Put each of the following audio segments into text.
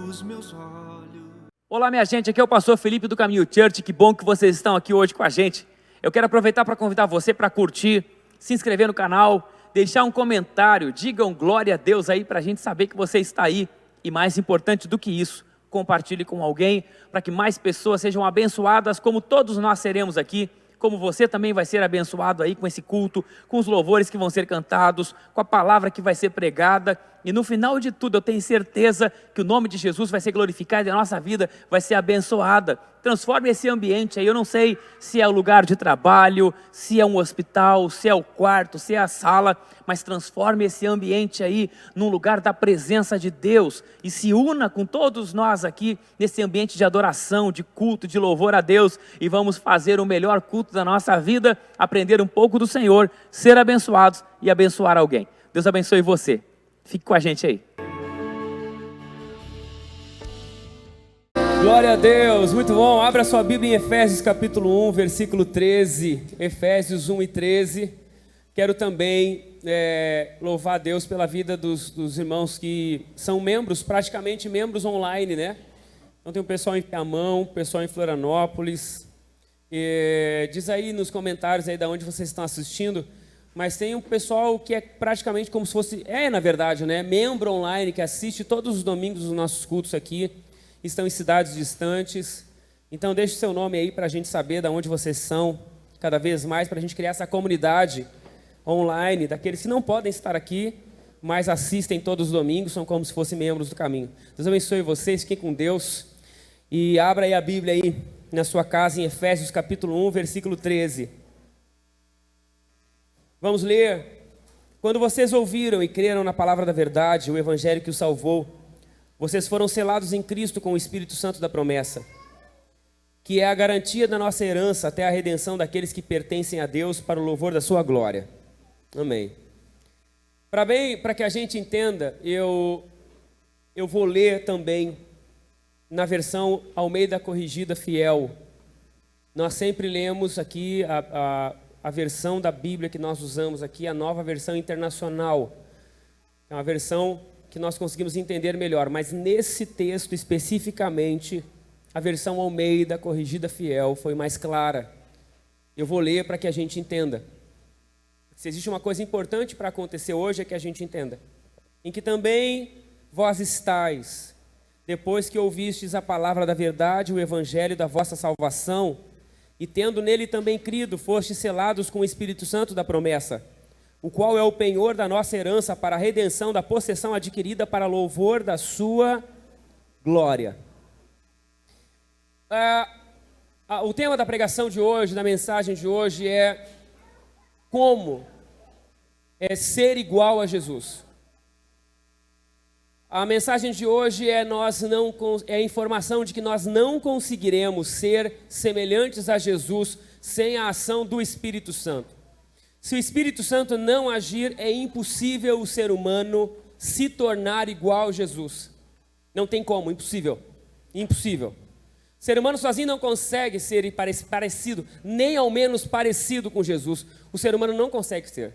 os meus olhos. Olá, minha gente, aqui é o pastor Felipe do Caminho Church. Que bom que vocês estão aqui hoje com a gente. Eu quero aproveitar para convidar você para curtir, se inscrever no canal, deixar um comentário, digam glória a Deus aí para a gente saber que você está aí. E mais importante do que isso, compartilhe com alguém para que mais pessoas sejam abençoadas, como todos nós seremos aqui, como você também vai ser abençoado aí com esse culto, com os louvores que vão ser cantados, com a palavra que vai ser pregada. E no final de tudo, eu tenho certeza que o nome de Jesus vai ser glorificado e a nossa vida vai ser abençoada. Transforme esse ambiente aí, eu não sei se é o lugar de trabalho, se é um hospital, se é o quarto, se é a sala, mas transforme esse ambiente aí num lugar da presença de Deus e se una com todos nós aqui nesse ambiente de adoração, de culto, de louvor a Deus, e vamos fazer o melhor culto da nossa vida, aprender um pouco do Senhor, ser abençoados e abençoar alguém. Deus abençoe você. Fique com a gente aí. Glória a Deus, muito bom. Abra sua Bíblia em Efésios capítulo 1, versículo 13. Efésios 1 e 13. Quero também louvar a Deus pela vida dos irmãos que são membros, praticamente membros online, né? Então tem um pessoal em Piamão, pessoal em Florianópolis. Diz aí nos comentários aí de onde vocês estão assistindo. Mas tem um pessoal que é praticamente como se fosse, na verdade, né? Membro online que assiste todos os domingos os nossos cultos aqui. Estão em cidades distantes. Então deixe seu nome aí para a gente saber de onde vocês são, cada vez mais, para a gente criar essa comunidade online, daqueles que não podem estar aqui, mas assistem todos os domingos, são como se fossem membros do caminho. Deus abençoe vocês, fiquem com Deus. E abra aí a Bíblia aí na sua casa em Efésios capítulo 1, versículo 13. Vamos ler. Quando vocês ouviram e creram na palavra da verdade, o evangelho que os salvou, vocês foram selados em Cristo com o Espírito Santo da promessa, que é a garantia da nossa herança até a redenção daqueles que pertencem a Deus para o louvor da sua glória. Amém. Para que a gente entenda, eu vou ler também na versão Almeida Corrigida Fiel. Nós sempre lemos aqui a versão da Bíblia que nós usamos aqui, a Nova Versão Internacional. É uma versão que nós conseguimos entender melhor, mas nesse texto especificamente, a versão Almeida Corrigida Fiel foi mais clara. Eu vou ler para que a gente entenda. Se existe uma coisa importante para acontecer hoje é que a gente entenda. Em que também vós estáis, depois que ouvistes a palavra da verdade, o evangelho da vossa salvação, e tendo nele também crido, fostes selados com o Espírito Santo da promessa, o qual é o penhor da nossa herança para a redenção da possessão adquirida para louvor da sua glória. O tema da pregação de hoje, da mensagem de hoje é como ser igual a Jesus. A mensagem de hoje é a informação de que nós não conseguiremos ser semelhantes a Jesus sem a ação do Espírito Santo. Se o Espírito Santo não agir, é impossível o ser humano se tornar igual a Jesus. Não tem como, impossível. Impossível. O ser humano sozinho não consegue ser parecido, nem ao menos parecido com Jesus. O ser humano não consegue ser.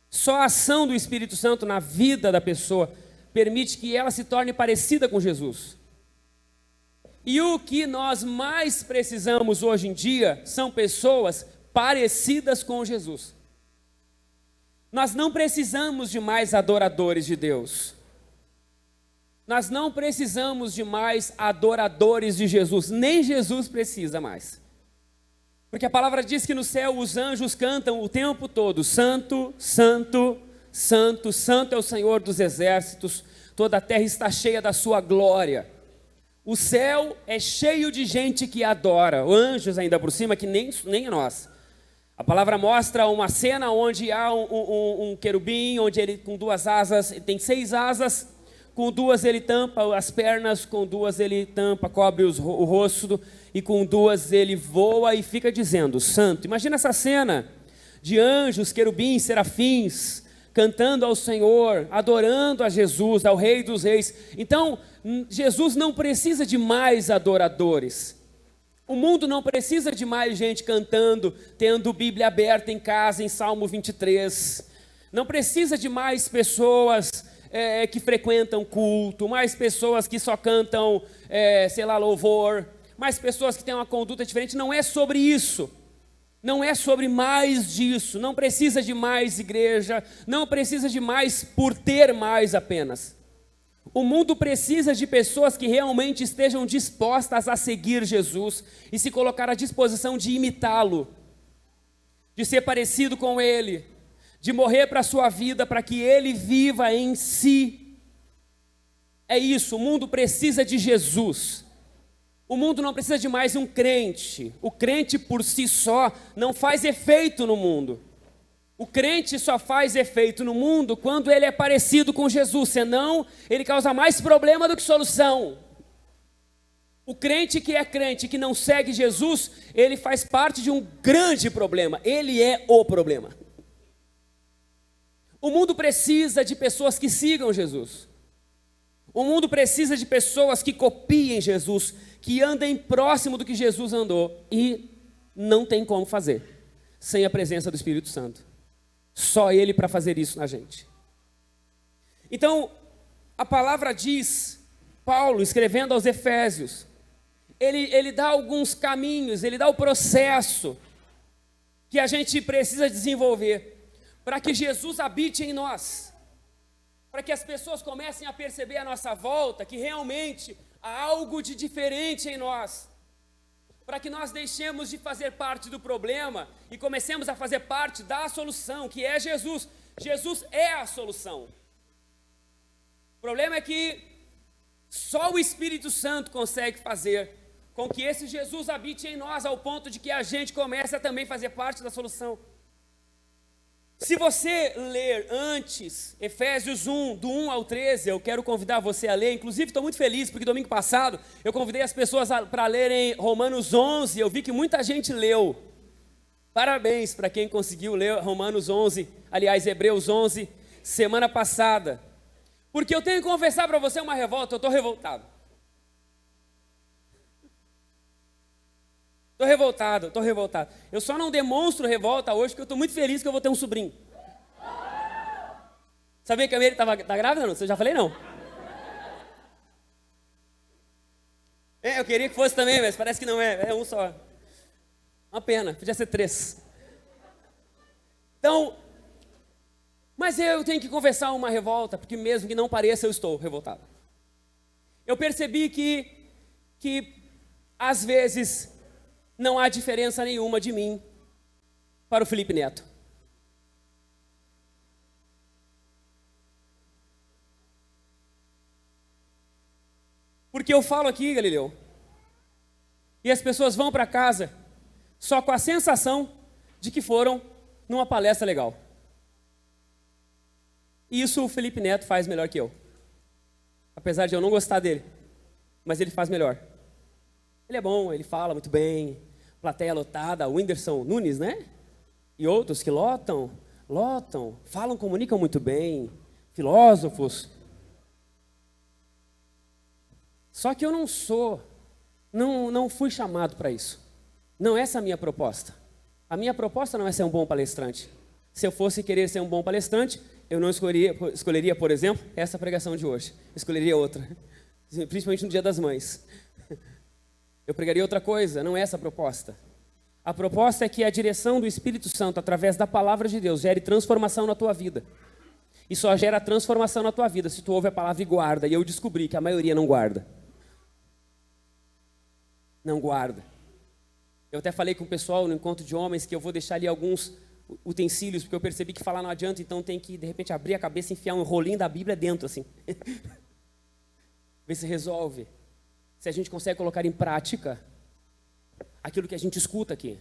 Só a ação do Espírito Santo na vida da pessoa permite que ela se torne parecida com Jesus. E o que nós mais precisamos hoje em dia são pessoas parecidas com Jesus. Nós não precisamos de mais adoradores de Deus. Nós não precisamos de mais adoradores de Jesus. Nem Jesus precisa mais. Porque a palavra diz que no céu os anjos cantam o tempo todo: Santo, Santo, Santo, Santo é o Senhor dos exércitos. Toda a terra está cheia da sua glória. O céu é cheio de gente que adora. Anjos ainda por cima, que nem nós. A palavra mostra uma cena onde há um querubim, onde ele com 2 asas, ele tem 6 asas, com 2 ele tampa as pernas, com 2 ele tampa, cobre o rosto, e com 2 ele voa e fica dizendo, Santo. Imagina essa cena de anjos, querubins, serafins, cantando ao Senhor, adorando a Jesus, ao Rei dos Reis. Então, Jesus não precisa de mais adoradores. O mundo não precisa de mais gente cantando, tendo Bíblia aberta em casa, em Salmo 23. Não precisa de mais pessoas que frequentam culto, mais pessoas que só cantam, louvor, mais pessoas que têm uma conduta diferente. Não é sobre isso. Não é sobre mais disso. Não precisa de mais igreja. Não precisa de mais por ter mais apenas. O mundo precisa de pessoas que realmente estejam dispostas a seguir Jesus e se colocar à disposição de imitá-lo, de ser parecido com Ele, de morrer para a sua vida, para que Ele viva em si. É isso, o mundo precisa de Jesus. O mundo não precisa de mais um crente. O crente por si só não faz efeito no mundo. O crente só faz efeito no mundo quando ele é parecido com Jesus, senão ele causa mais problema do que solução. O crente, que não segue Jesus, ele faz parte de um grande problema, ele é o problema. O mundo precisa de pessoas que sigam Jesus. O mundo precisa de pessoas que copiem Jesus, que andem próximo do que Jesus andou, e não tem como fazer sem a presença do Espírito Santo. Só Ele para fazer isso na gente. Então, a palavra diz, Paulo escrevendo aos Efésios, ele dá alguns caminhos, ele dá o processo que a gente precisa desenvolver para que Jesus habite em nós, para que as pessoas comecem a perceber à nossa volta que realmente há algo de diferente em nós, para que nós deixemos de fazer parte do problema e comecemos a fazer parte da solução, que é Jesus. Jesus é a solução. O problema é que só o Espírito Santo consegue fazer com que esse Jesus habite em nós, ao ponto de que a gente comece a também fazer parte da solução. Se você ler antes, Efésios 1, do 1 ao 13, eu quero convidar você a ler. Inclusive, estou muito feliz, porque domingo passado eu convidei as pessoas para lerem Romanos 11, eu vi que muita gente leu. Parabéns para quem conseguiu ler Romanos 11, aliás, Hebreus 11, semana passada. Porque eu tenho que confessar para você uma revolta, eu estou revoltado. Estou revoltado. Eu só não demonstro revolta hoje porque eu estou muito feliz que eu vou ter um sobrinho. Sabia que a Mary tá grávida, não? Você já falei, não? Eu queria que fosse também, mas parece que não é. É um só. Uma pena, podia ser 3. Então, mas eu tenho que confessar uma revolta, porque mesmo que não pareça, eu estou revoltado. Eu percebi que às vezes não há diferença nenhuma de mim para o Felipe Neto. Porque eu falo aqui, Galileu, e as pessoas vão para casa só com a sensação de que foram numa palestra legal. E isso o Felipe Neto faz melhor que eu. Apesar de eu não gostar dele, mas ele faz melhor. Ele é bom, ele fala muito bem, plateia lotada, Whindersson Nunes, né? E outros que lotam, falam, comunicam muito bem, filósofos. Só que eu não fui chamado para isso. Não é essa a minha proposta. A minha proposta não é ser um bom palestrante. Se eu fosse querer ser um bom palestrante, eu não escolheria, por exemplo, essa pregação de hoje. Eu escolheria outra, principalmente no Dia das Mães. Eu pregaria outra coisa, não é essa a proposta. A proposta é que a direção do Espírito Santo, através da palavra de Deus, gere transformação na tua vida. E só gera transformação na tua vida se tu ouve a palavra e guarda. E eu descobri que a maioria não guarda. Não guarda. Eu até falei com o pessoal no encontro de homens que eu vou deixar ali alguns utensílios, porque eu percebi que falar não adianta, então tem que, de repente, abrir a cabeça e enfiar um rolinho da Bíblia dentro, assim. Ver se resolve. Se a gente consegue colocar em prática aquilo que a gente escuta aqui.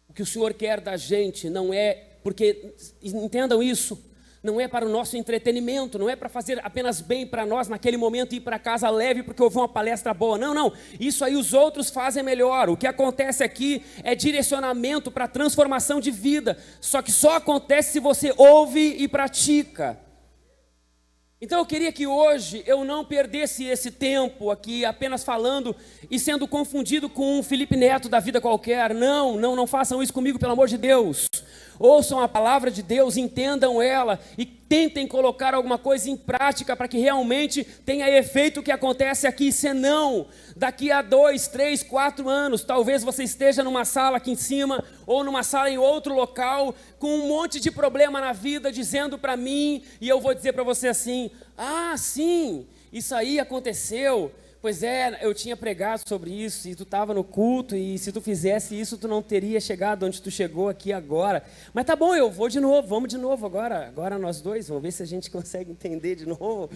O que o Senhor quer da gente não é, porque, entendam isso, não é para o nosso entretenimento, não é para fazer apenas bem para nós naquele momento e ir para casa leve porque houve uma palestra boa. Não, isso aí os outros fazem melhor. O que acontece aqui é direcionamento para transformação de vida, só que só acontece se você ouve e pratica. Então eu queria que hoje eu não perdesse esse tempo aqui apenas falando e sendo confundido com um Felipe Neto da vida qualquer. Não façam isso comigo, pelo amor de Deus. ouçam a palavra de Deus, entendam ela e tentem colocar alguma coisa em prática para que realmente tenha efeito o que acontece aqui. Senão, daqui a 2, 3, 4 anos, talvez você esteja numa sala aqui em cima ou numa sala em outro local com um monte de problema na vida, dizendo para mim, e eu vou dizer para você assim: ah, sim, isso aí aconteceu. Pois é, eu tinha pregado sobre isso, e tu estava no culto, e se tu fizesse isso, tu não teria chegado onde tu chegou aqui agora. Mas tá bom, eu vou de novo, vamos de novo agora nós dois, vamos ver se a gente consegue entender de novo.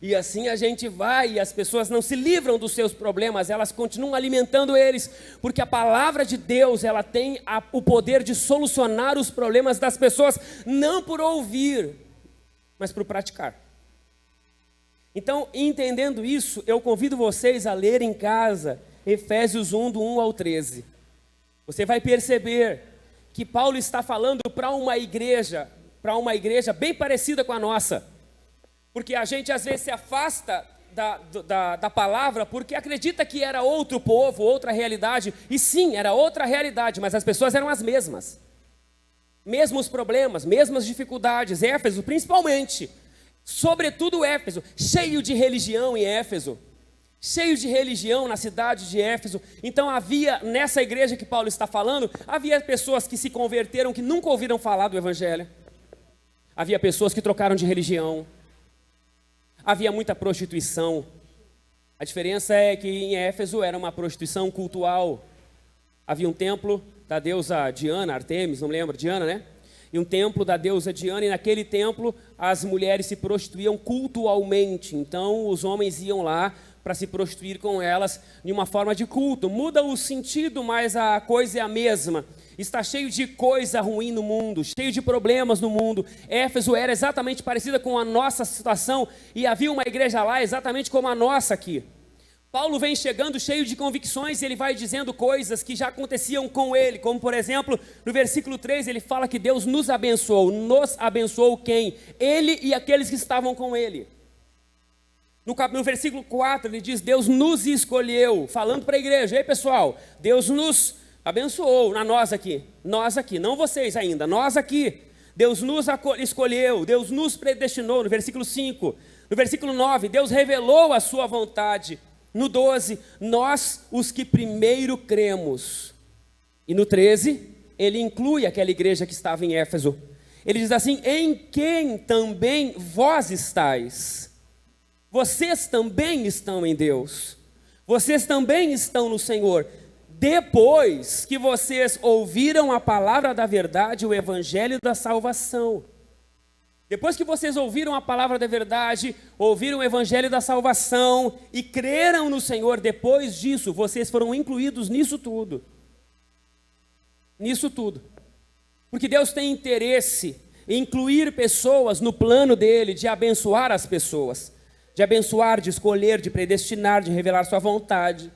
E assim a gente vai, e as pessoas não se livram dos seus problemas, elas continuam alimentando eles, porque a palavra de Deus, ela tem o poder de solucionar os problemas das pessoas, não por ouvir, mas por praticar. Então, entendendo isso, eu convido vocês a ler em casa Efésios 1, do 1 ao 13. Você vai perceber que Paulo está falando para uma igreja bem parecida com a nossa. Porque a gente às vezes se afasta da palavra porque acredita que era outro povo, outra realidade. E sim, era outra realidade, mas as pessoas eram as mesmas. Mesmos problemas, mesmas dificuldades. Éfeso, principalmente. Sobretudo Éfeso, cheio de religião em Éfeso, cheio de religião na cidade de Éfeso. Então havia, nessa igreja que Paulo está falando, havia pessoas que se converteram, que nunca ouviram falar do Evangelho. Havia pessoas que trocaram de religião. Havia muita prostituição. A diferença é que em Éfeso era uma prostituição cultual. Havia um templo da deusa Diana, Artemis, não me lembro, Diana, né? E um templo da deusa Diana, e naquele templo as mulheres se prostituíam cultualmente. Então os homens iam lá para se prostituir com elas de uma forma de culto. Muda o sentido, mas a coisa é a mesma. Está cheio de coisa ruim no mundo, cheio de problemas no mundo. Éfeso era exatamente parecida com a nossa situação, e havia uma igreja lá exatamente como a nossa aqui. Paulo vem chegando cheio de convicções, e ele vai dizendo coisas que já aconteciam com ele, como por exemplo, no versículo 3, ele fala que Deus nos abençoou quem? Ele e aqueles que estavam com ele. No versículo 4, ele diz, Deus nos escolheu, falando para a igreja: ei pessoal, Deus nos abençoou, nós aqui, não vocês ainda, nós aqui. Deus nos escolheu, Deus nos predestinou, no versículo 5. No versículo 9, Deus revelou a sua vontade. No 12, nós os que primeiro cremos. E no 13, ele inclui aquela igreja que estava em Éfeso. Ele diz assim: em quem também vós estáis. Vocês também estão em Deus. Vocês também estão no Senhor. Depois que vocês ouviram a palavra da verdade, o evangelho da salvação. Depois que vocês ouviram a palavra da verdade, ouviram o evangelho da salvação e creram no Senhor, depois disso, vocês foram incluídos nisso tudo. Nisso tudo. Porque Deus tem interesse em incluir pessoas no plano dele, de abençoar as pessoas. De abençoar, de escolher, de predestinar, de revelar sua vontade.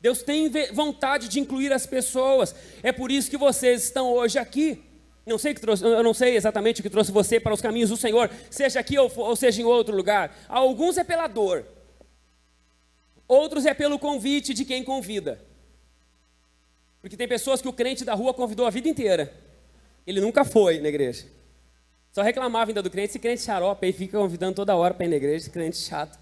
Deus tem vontade de incluir as pessoas. É por isso que vocês estão hoje aqui. Eu não sei exatamente o que trouxe você para os caminhos do Senhor, seja aqui ou seja em outro lugar. Alguns é pela dor, outros é pelo convite de quem convida. Porque tem pessoas que o crente da rua convidou a vida inteira, ele nunca foi na igreja. Só reclamava ainda do crente, esse crente xarope aí fica convidando toda hora para ir na igreja, esse crente chato.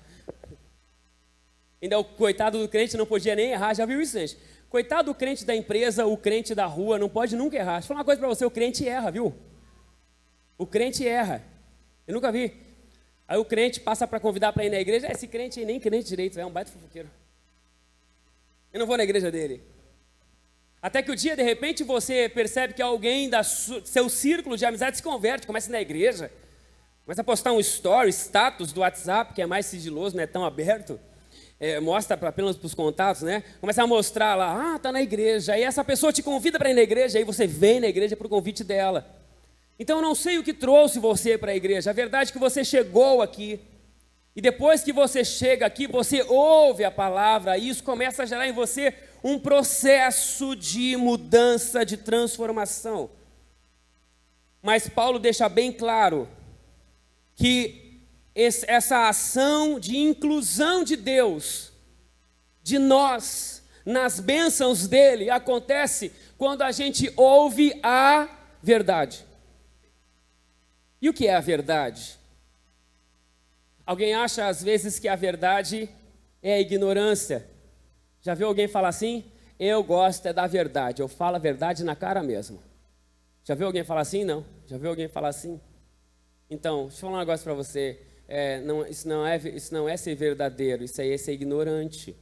Ainda o coitado do crente não podia nem errar, já viu isso, gente? Coitado do crente da empresa, o crente da rua, não pode nunca errar. Deixa eu falar uma coisa para você, o crente erra, viu? O crente erra. Eu nunca vi. Aí o crente passa para convidar para ir na igreja, esse crente aí nem crente direito, é um baita fofoqueiro. Eu não vou na igreja dele. Até que o dia, de repente, você percebe que alguém do seu círculo de amizade se converte, começa a ir na igreja, começa a postar um story, status do WhatsApp, que é mais sigiloso, não é tão aberto. Mostra apenas para os contatos, né? Começa a mostrar lá, tá na igreja. Aí essa pessoa te convida para ir na igreja, aí você vem na igreja por convite dela. Então eu não sei o que trouxe você para a igreja. A verdade é que você chegou aqui. E depois que você chega aqui, você ouve a palavra, e isso começa a gerar em você um processo de mudança, de transformação. Mas Paulo deixa bem claro que essa ação de inclusão de Deus, de nós, nas bênçãos dele, acontece quando a gente ouve a verdade. E o que é a verdade? Alguém acha às vezes que a verdade é a ignorância. Já viu alguém falar assim? Eu gosto é da verdade, eu falo a verdade na cara mesmo. Já viu alguém falar assim? Não. Já viu alguém falar assim? Então, deixa eu falar um negócio para você. Isso não é ser verdadeiro, isso aí é ser ignorante.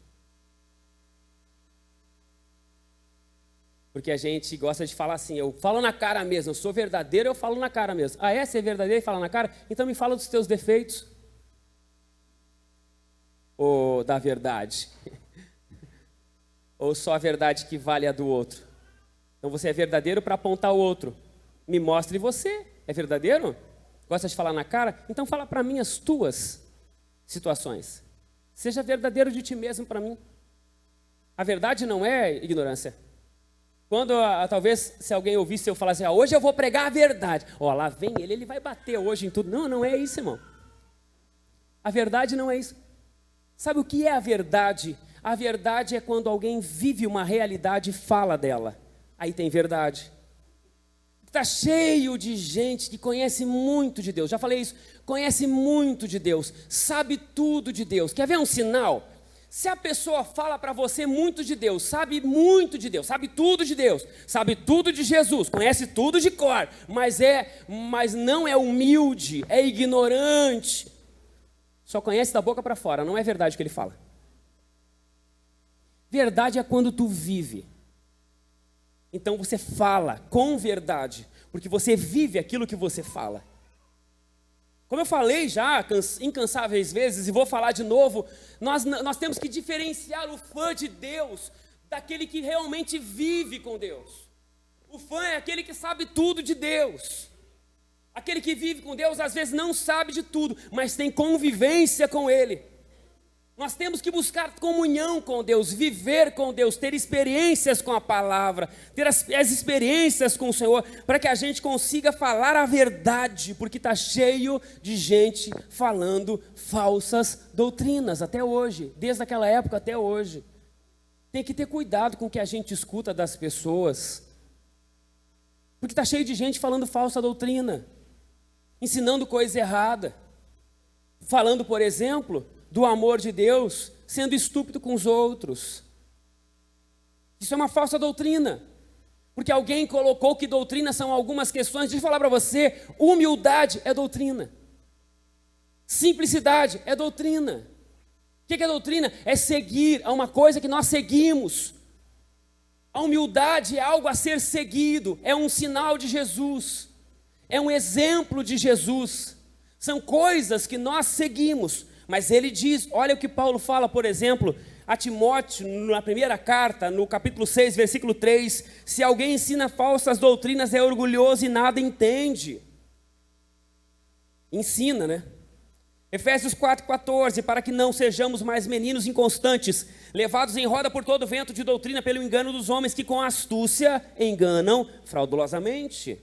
Porque a gente gosta de falar assim, eu falo na cara mesmo, eu sou verdadeiro, eu falo na cara mesmo. Ah, é ser verdadeiro e falar na cara? Então me fala dos teus defeitos. Ou da verdade. Ou só a verdade que vale a do outro. Então você é verdadeiro para apontar o outro. Me mostre você. É verdadeiro? Gosta de falar na cara? Então fala para mim as tuas situações. Seja verdadeiro de ti mesmo para mim. A verdade não é ignorância. Quando, talvez, se alguém ouvisse eu falar assim, hoje eu vou pregar a verdade. Lá vem ele vai bater hoje em tudo. Não é isso, irmão. A verdade não é isso. Sabe o que é a verdade? A verdade é quando alguém vive uma realidade e fala dela. Aí tem verdade. Está cheio de gente que conhece muito de Deus. Já falei isso. Conhece muito de Deus. Sabe tudo de Deus. Quer ver um sinal? Se a pessoa fala para você muito de Deus, sabe muito de Deus, sabe tudo de Deus, sabe tudo de Jesus, conhece tudo de cor, mas não é humilde, é ignorante, só conhece da boca para fora, não é verdade o que ele fala. Verdade é quando tu vive. Então você fala com verdade, porque você vive aquilo que você fala. Como eu falei já incansáveis vezes, e vou falar de novo, nós temos que diferenciar o fã de Deus daquele que realmente vive com Deus. O fã é aquele que sabe tudo de Deus. Aquele que vive com Deus às vezes não sabe de tudo, mas tem convivência com Ele. Nós temos que buscar comunhão com Deus, viver com Deus, ter experiências com a palavra, ter as experiências com o Senhor, para que a gente consiga falar a verdade, porque está cheio de gente falando falsas doutrinas até hoje, desde aquela época até hoje. Tem que ter cuidado com o que a gente escuta das pessoas, porque está cheio de gente falando falsa doutrina, ensinando coisa errada, falando, por exemplo, do amor de Deus, sendo estúpido com os outros. Isso é uma falsa doutrina, porque alguém colocou que doutrina são algumas questões. Deixa eu falar para você, humildade é doutrina, simplicidade é doutrina. O que é doutrina? É seguir a uma coisa que nós seguimos. A humildade é algo a ser seguido, é um sinal de Jesus, é um exemplo de Jesus, são coisas que nós seguimos. Mas ele diz, olha o que Paulo fala, por exemplo, a Timóteo, na primeira carta, no capítulo 6, versículo 3, se alguém ensina falsas doutrinas, é orgulhoso e nada entende. Ensina, né? Efésios 4,14, para que não sejamos mais meninos inconstantes, levados em roda por todo vento de doutrina pelo engano dos homens que com astúcia enganam fraudulosamente.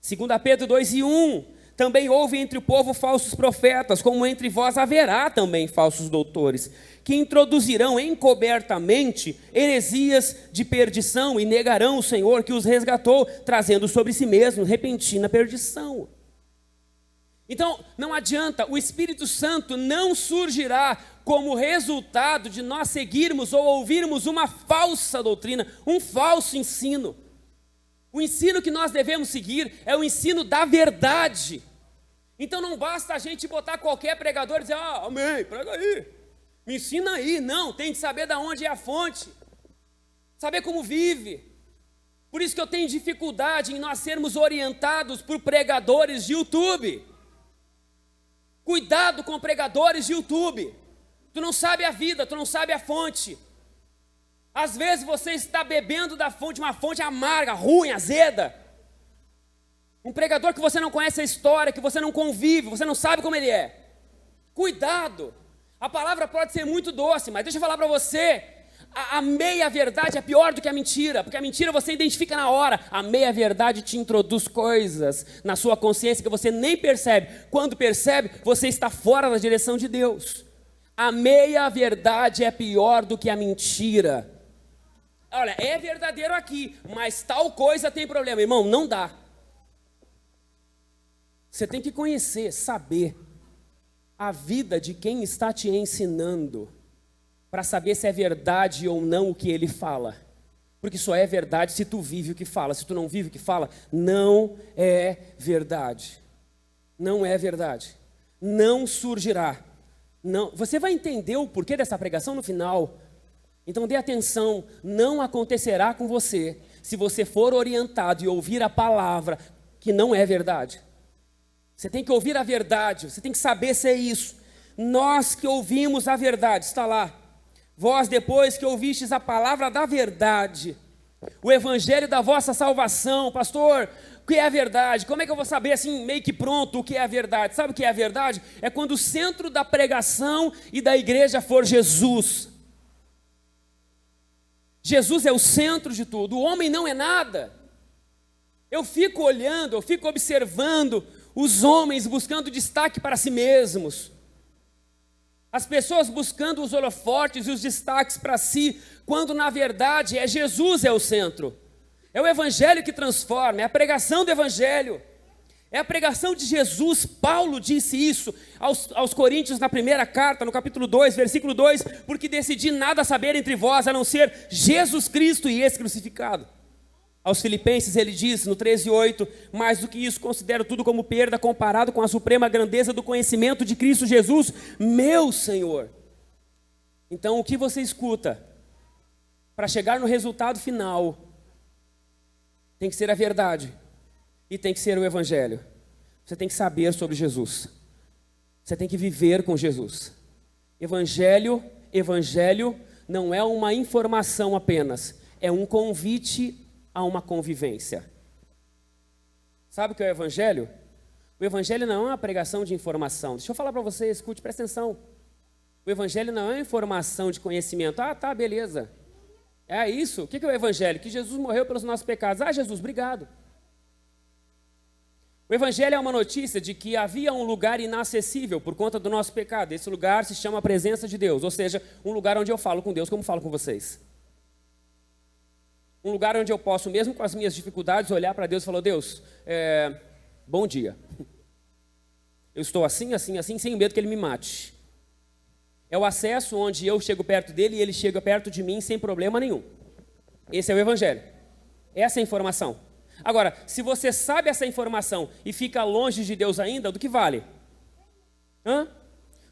2 Pedro 2:1, também houve entre o povo falsos profetas, como entre vós haverá também falsos doutores, que introduzirão encobertamente heresias de perdição e negarão o Senhor que os resgatou, trazendo sobre si mesmo repentina perdição. Então, não adianta, o Espírito Santo não surgirá como resultado de nós seguirmos ou ouvirmos uma falsa doutrina, um falso ensino. O ensino que nós devemos seguir é o ensino da verdade. Então não basta a gente botar qualquer pregador e dizer, amém, prega aí, me ensina aí. Não, tem que saber de onde é a fonte, saber como vive. Por isso que eu tenho dificuldade em nós sermos orientados por pregadores de YouTube. Cuidado com pregadores de YouTube. Tu não sabe a vida, tu não sabe a fonte. Às vezes você está bebendo da fonte, uma fonte amarga, ruim, azeda. Um pregador que você não conhece a história, que você não convive, você não sabe como ele é. Cuidado. A palavra pode ser muito doce, mas deixa eu falar para você, a meia-verdade é pior do que a mentira, porque a mentira você identifica na hora, a meia-verdade te introduz coisas na sua consciência que você nem percebe. Quando percebe, você está fora da direção de Deus. A meia-verdade é pior do que a mentira. Olha, é verdadeiro aqui, mas tal coisa tem problema. Irmão, não dá. Você tem que conhecer, saber a vida de quem está te ensinando, para saber se é verdade ou não o que ele fala. Porque só é verdade se tu vive o que fala. Se tu não vive o que fala, não é verdade. Não é verdade. Não surgirá. Não. Você vai entender o porquê dessa pregação no final. Então dê atenção, não acontecerá com você se você for orientado e ouvir a palavra que não é verdade. Você tem que ouvir a verdade, você tem que saber se é isso. Nós que ouvimos a verdade, está lá. Vós, depois que ouvistes a palavra da verdade, o evangelho da vossa salvação, pastor, o que é a verdade? Como é que eu vou saber assim, meio que pronto, o que é a verdade? Sabe o que é a verdade? É quando o centro da pregação e da igreja for Jesus. Jesus é o centro de tudo, o homem não é nada. Eu fico olhando, eu fico observando os homens buscando destaque para si mesmos. As pessoas buscando os holofotes e os destaques para si, quando na verdade é Jesus é o centro. É o evangelho que transforma, é a pregação do evangelho. É a pregação de Jesus. Paulo disse isso aos Coríntios na primeira carta, no capítulo 2, versículo 2, porque decidi nada saber entre vós, a não ser Jesus Cristo e esse crucificado. Aos Filipenses ele diz, no 13:8, mais do que isso, considero tudo como perda comparado com a suprema grandeza do conhecimento de Cristo Jesus, meu Senhor. Então o que você escuta, para chegar no resultado final, tem que ser a verdade. E tem que ser o evangelho. Você tem que saber sobre Jesus. Você tem que viver com Jesus. Evangelho não é uma informação apenas. É um convite a uma convivência. Sabe o que é o evangelho? O evangelho não é uma pregação de informação. Deixa eu falar para você, escute, presta atenção. O evangelho não é uma informação de conhecimento. Ah, tá, beleza. É isso. O que é o evangelho? Que Jesus morreu pelos nossos pecados. Ah, Jesus, obrigado. O evangelho é uma notícia de que havia um lugar inacessível por conta do nosso pecado. Esse lugar se chama a presença de Deus, ou seja, um lugar onde eu falo com Deus como falo com vocês. Um lugar onde eu posso, mesmo com as minhas dificuldades, olhar para Deus e falar, Deus, bom dia. Eu estou assim, assim, assim, sem medo que Ele me mate. É o acesso onde eu chego perto dEle e Ele chega perto de mim sem problema nenhum. Esse é o evangelho. Essa é a informação. Agora, se você sabe essa informação e fica longe de Deus ainda, do que vale?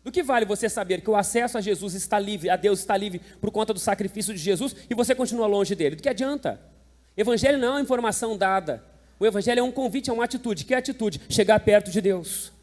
Do que vale você saber que o acesso a Jesus está livre, a Deus está livre por conta do sacrifício de Jesus e você continua longe dele? Do que adianta? Evangelho não é uma informação dada. O evangelho é um convite, é uma atitude. Que atitude? Chegar perto de Deus.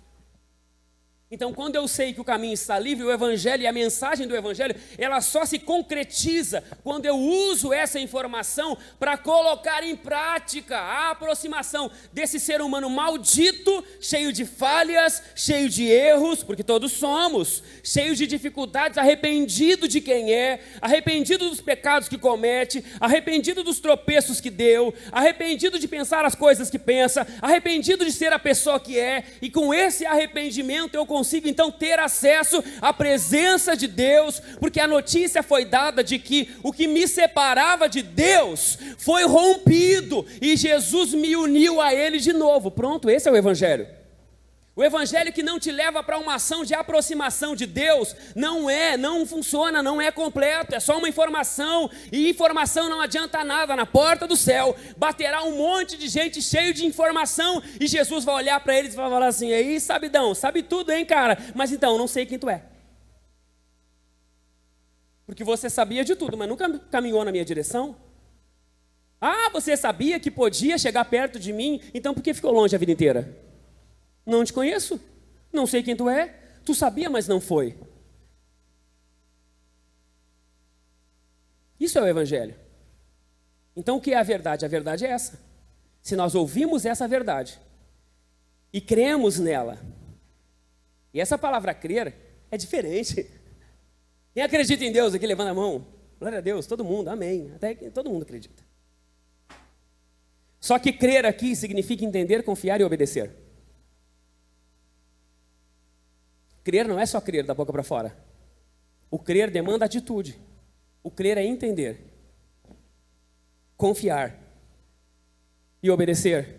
Então, quando eu sei que o caminho está livre, o evangelho e a mensagem do evangelho, ela só se concretiza quando eu uso essa informação para colocar em prática a aproximação desse ser humano maldito, cheio de falhas, cheio de erros, porque todos somos, cheio de dificuldades, arrependido de quem é, arrependido dos pecados que comete, arrependido dos tropeços que deu, arrependido de pensar as coisas que pensa, arrependido de ser a pessoa que é, e com esse arrependimento eu consigo então ter acesso à presença de Deus, porque a notícia foi dada de que o que me separava de Deus foi rompido e Jesus me uniu a Ele de novo. Pronto, esse é o evangelho. O evangelho que não te leva para uma ação de aproximação de Deus não funciona, não é completo, é só uma informação, e informação não adianta nada. Na porta do céu baterá um monte de gente cheio de informação e Jesus vai olhar para eles e vai falar assim, aí sabidão, sabe tudo hein cara, mas então não sei quem tu é. Porque você sabia de tudo, mas nunca caminhou na minha direção. Ah, você sabia que podia chegar perto de mim, então por que ficou longe a vida inteira? Não te conheço, não sei quem tu é, tu sabia, mas não foi. Isso é o evangelho. Então o que é a verdade? A verdade é essa. Se nós ouvimos essa verdade e cremos nela, e essa palavra crer é diferente. Quem acredita em Deus aqui, levanta a mão. Glória a Deus, todo mundo, amém. Até que todo mundo acredita. Só que crer aqui significa entender, confiar e obedecer. Crer não é só crer da boca para fora. O crer demanda atitude. O crer é entender, confiar e obedecer.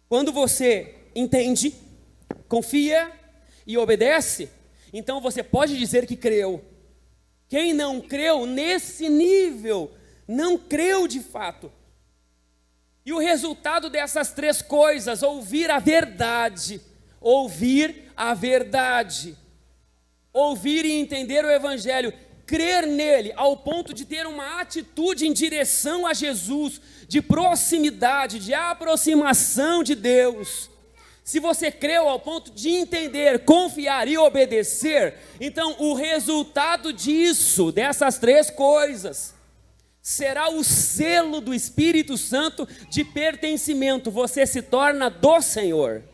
Quando você entende, confia e obedece, então você pode dizer que creu. Quem não creu nesse nível, não creu de fato. E o resultado dessas três coisas, ouvir a verdade, ouvir e entender o Evangelho, crer nele, ao ponto de ter uma atitude em direção a Jesus, de proximidade, de aproximação de Deus. Se você creu ao ponto de entender, confiar e obedecer, então o resultado disso, dessas três coisas, será o selo do Espírito Santo de pertencimento. Você se torna do Senhor.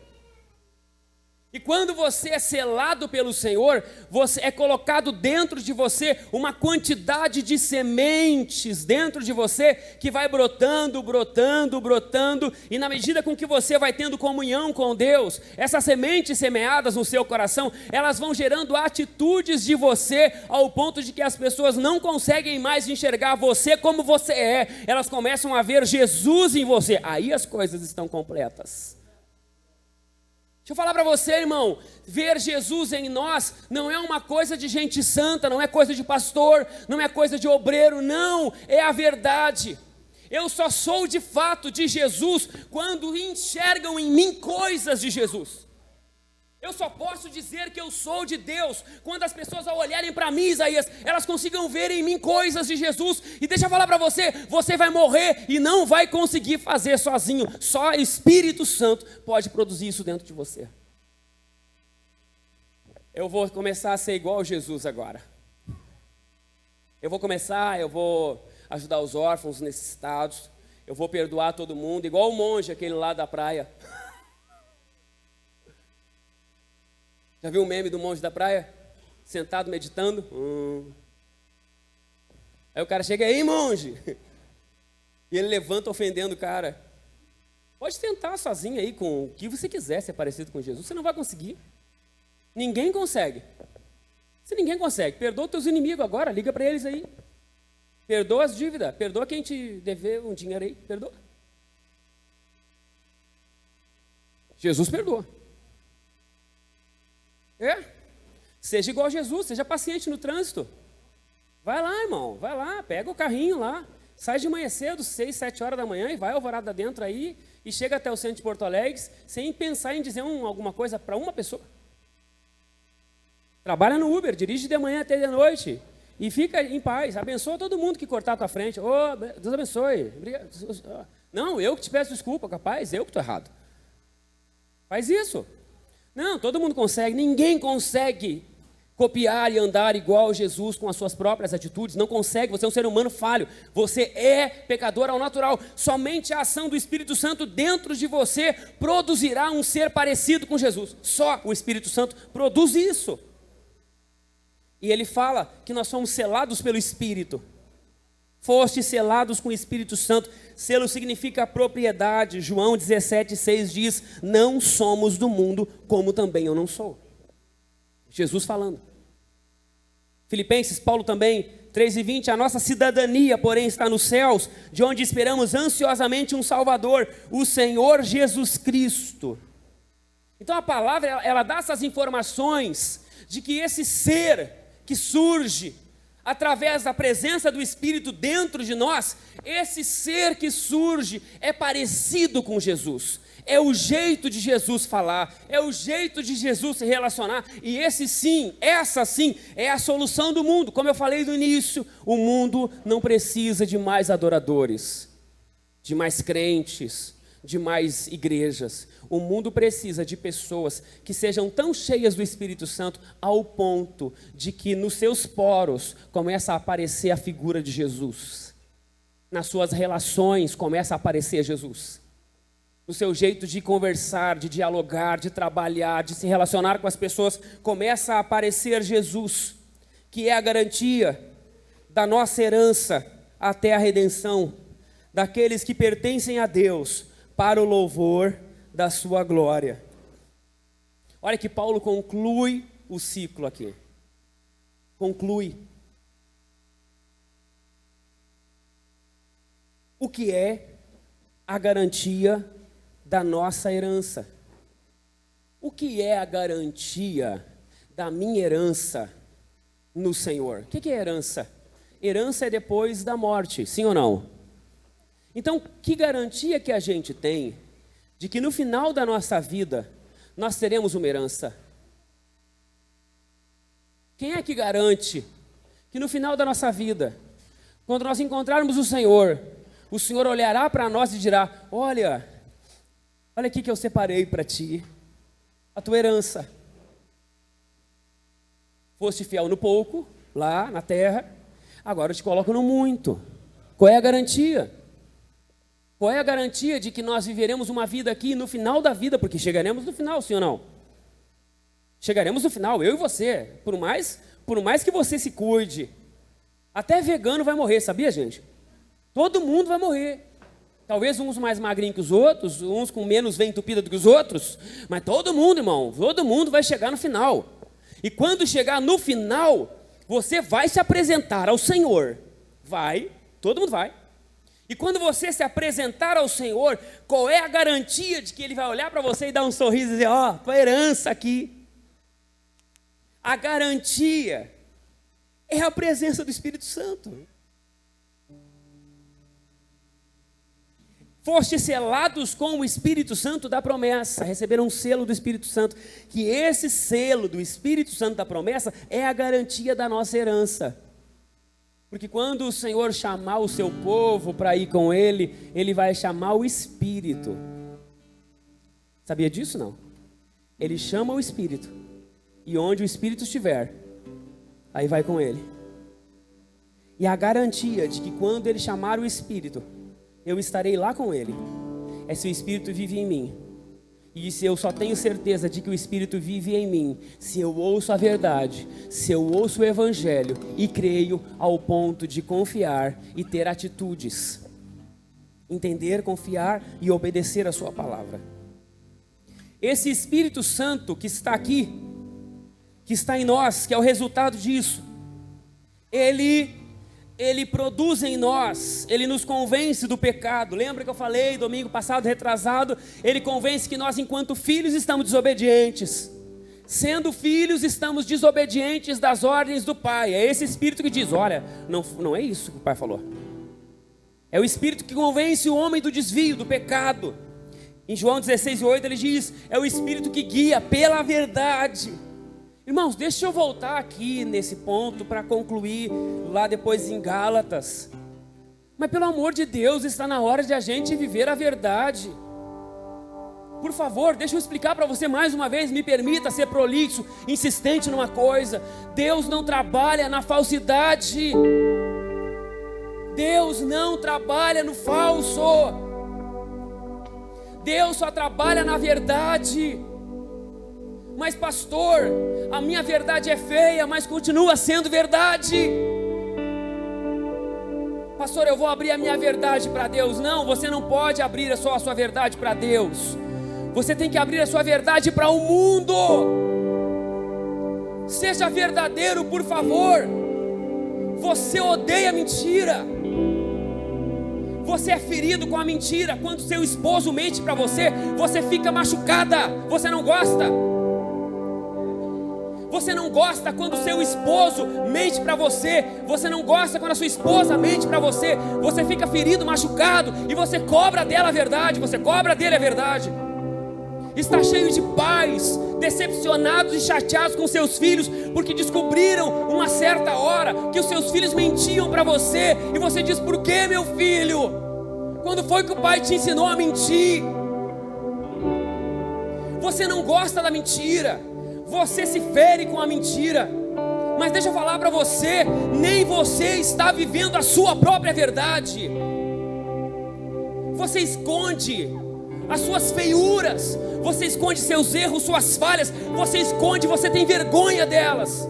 E quando você é selado pelo Senhor, você é colocado dentro de você uma quantidade de sementes dentro de você que vai brotando, e na medida com que você vai tendo comunhão com Deus, essas sementes semeadas no seu coração, elas vão gerando atitudes de você ao ponto de que as pessoas não conseguem mais enxergar você como você é, elas começam a ver Jesus em você, aí as coisas estão completas. Deixa eu falar para você, irmão, ver Jesus em nós não é uma coisa de gente santa, não é coisa de pastor, não é coisa de obreiro, não, é a verdade. Eu só sou de fato de Jesus quando enxergam em mim coisas de Jesus. Eu só posso dizer que eu sou de Deus quando as pessoas ao olharem para mim, Isaías, elas consigam ver em mim coisas de Jesus. E deixa eu falar para você, você vai morrer e não vai conseguir fazer sozinho. Só o Espírito Santo pode produzir isso dentro de você. Eu vou começar a ser igual a Jesus agora. Eu vou ajudar os órfãos, os necessitados. Eu vou perdoar todo mundo, igual o monge, aquele lá da praia. Já viu o meme do monge da praia? Sentado, meditando. Aí o cara chega aí, monge. E ele levanta ofendendo o cara. Pode tentar sozinho aí com o que você quiser ser parecido com Jesus. Você não vai conseguir. Ninguém consegue. Se ninguém consegue, perdoa os teus inimigos agora. Liga para eles aí. Perdoa as dívidas. Perdoa quem te deveu um dinheiro aí. Perdoa. Jesus perdoa. Seja igual a Jesus, seja paciente no trânsito. Vai lá, irmão, vai lá, pega o carrinho lá, sai de manhã cedo, 6, 7 horas da manhã e vai alvorada dentro aí e chega até o centro de Porto Alegre sem pensar em dizer alguma coisa para uma pessoa. Trabalha no Uber, dirige de manhã até de noite e fica em paz, abençoa todo mundo que cortar a tua frente. Deus abençoe. Não, eu que te peço desculpa, capaz, eu que estou errado. Faz isso. Não, todo mundo consegue, ninguém consegue copiar e andar igual a Jesus com as suas próprias atitudes, não consegue, você é um ser humano falho, você é pecador ao natural, somente a ação do Espírito Santo dentro de você produzirá um ser parecido com Jesus, só o Espírito Santo produz isso. E ele fala que nós somos selados pelo Espírito. Fostes selados com o Espírito Santo. Selo significa propriedade. João 17,6 diz: não somos do mundo, como também eu não sou. Jesus falando. Filipenses, Paulo também, 3:20, a nossa cidadania, porém, está nos céus, de onde esperamos ansiosamente um Salvador, o Senhor Jesus Cristo. Então a palavra, ela dá essas informações de que esse ser que surge através da presença do Espírito dentro de nós, esse ser que surge é parecido com Jesus, é o jeito de Jesus falar, é o jeito de Jesus se relacionar, e esse sim, essa sim, é a solução do mundo. Como eu falei no início, o mundo não precisa de mais adoradores, de mais crentes, de mais igrejas. O mundo precisa de pessoas que sejam tão cheias do Espírito Santo ao ponto de que nos seus poros começa a aparecer a figura de Jesus. Nas suas relações começa a aparecer Jesus. No seu jeito de conversar, de dialogar, de trabalhar, de se relacionar com as pessoas, começa a aparecer Jesus, que é a garantia da nossa herança até a redenção, daqueles que pertencem a Deus, para o louvor da sua glória. Olha que Paulo conclui o ciclo aqui. Conclui. O que é a garantia da nossa herança? O que é a garantia da minha herança no Senhor? O que é herança? Herança é depois da morte, sim ou não? Então, que garantia que a gente tem de que no final da nossa vida nós teremos uma herança? Quem é que garante que no final da nossa vida, quando nós encontrarmos o Senhor olhará para nós e dirá: olha aqui que eu separei para ti, a tua herança. Foste fiel no pouco, lá na terra, agora eu te coloco no muito. Qual é a garantia? Qual é a garantia de que nós viveremos uma vida aqui no final da vida? Porque chegaremos no final, sim ou não? Chegaremos no final, eu e você. Por mais que você se cuide, até vegano vai morrer, sabia, gente? Todo mundo vai morrer. Talvez uns mais magrinhos que os outros, uns com menos veia entupida do que os outros, mas todo mundo, irmão, todo mundo vai chegar no final. E quando chegar no final, você vai se apresentar ao Senhor. Vai, todo mundo vai. E quando você se apresentar ao Senhor, qual é a garantia de que Ele vai olhar para você e dar um sorriso e dizer: ó, tua herança aqui. A garantia é a presença do Espírito Santo. Foste selados com o Espírito Santo da promessa, receberam um selo do Espírito Santo, que esse selo do Espírito Santo da promessa é a garantia da nossa herança. Porque quando o Senhor chamar o seu povo para ir com Ele, Ele vai chamar o Espírito. Sabia disso, não? Ele chama o Espírito, e onde o Espírito estiver, aí vai com Ele. E a garantia de que quando Ele chamar o Espírito, eu estarei lá com Ele, é se o Espírito vive em mim. E se eu só tenho certeza de que o Espírito vive em mim, se eu ouço a verdade, se eu ouço o Evangelho e creio ao ponto de confiar e ter atitudes. Entender, confiar e obedecer a sua palavra. Esse Espírito Santo que está aqui, que está em nós, que é o resultado disso, Ele produz em nós, Ele nos convence do pecado. Lembra que eu falei domingo passado, retrasado? Ele convence que nós, enquanto filhos, estamos desobedientes. Sendo filhos, estamos desobedientes das ordens do Pai. É esse Espírito que diz: olha, não é isso que o Pai falou. É o Espírito que convence o homem do desvio, do pecado. Em João 16:8 ele diz: é o Espírito que guia pela verdade. Irmãos, deixa eu voltar aqui nesse ponto para concluir lá depois em Gálatas. Mas pelo amor de Deus, está na hora de a gente viver a verdade. Por favor, deixa eu explicar para você mais uma vez, me permita ser prolixo, insistente numa coisa. Deus não trabalha na falsidade. Deus não trabalha no falso. Deus só trabalha na verdade. Mas pastor, a minha verdade é feia, mas continua sendo verdade. Pastor, eu vou abrir a minha verdade para Deus. Não, você não pode abrir só a sua verdade para Deus. Você tem que abrir a sua verdade para o mundo. Seja verdadeiro, por favor. Você odeia mentira. Você é ferido com a mentira. Quando seu esposo mente para você, você fica machucada. Você não gosta. Você não gosta quando seu esposo mente para você. Você não gosta quando a sua esposa mente para você. Você fica ferido, machucado, e você cobra dela a verdade. Você cobra dele a verdade. Está cheio de pais decepcionados e chateados com seus filhos, porque descobriram uma certa hora que os seus filhos mentiam para você. E você diz: por que, meu filho? Quando foi que o pai te ensinou a mentir? Você não gosta da mentira. Você se fere com a mentira. Mas deixa eu falar para você, nem você está vivendo a sua própria verdade. Você esconde as suas feiuras, você esconde seus erros, suas falhas, você esconde, você tem vergonha delas.